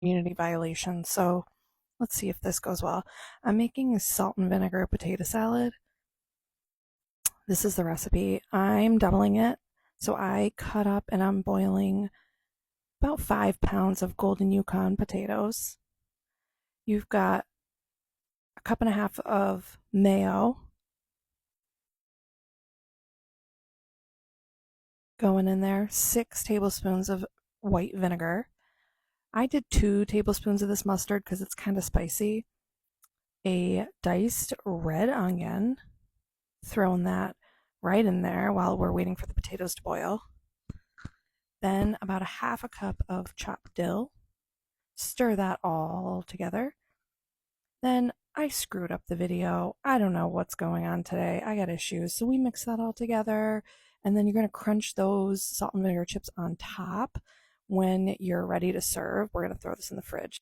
community violation. So let's see if this goes well. I'm making salt and vinegar potato salad. This is the recipe. I'm doubling it. So I cut up and I'm boiling about 5 pounds of golden Yukon potatoes. You've got a cup and a half of mayo going in there, 6 tablespoons of white vinegar. I did 2 tablespoons of this mustard because it's kind of spicy. A diced red onion, throwing that right in there while we're waiting for the potatoes to boil. Then about a half a cup of chopped dill. Stir that all together. Then I screwed up the video. I don't know what's going on today. I got issues. So we mix that all together. And then you're going to crunch those salt and vinegar chips on top when you're ready to serve. We're going to throw this in the fridge.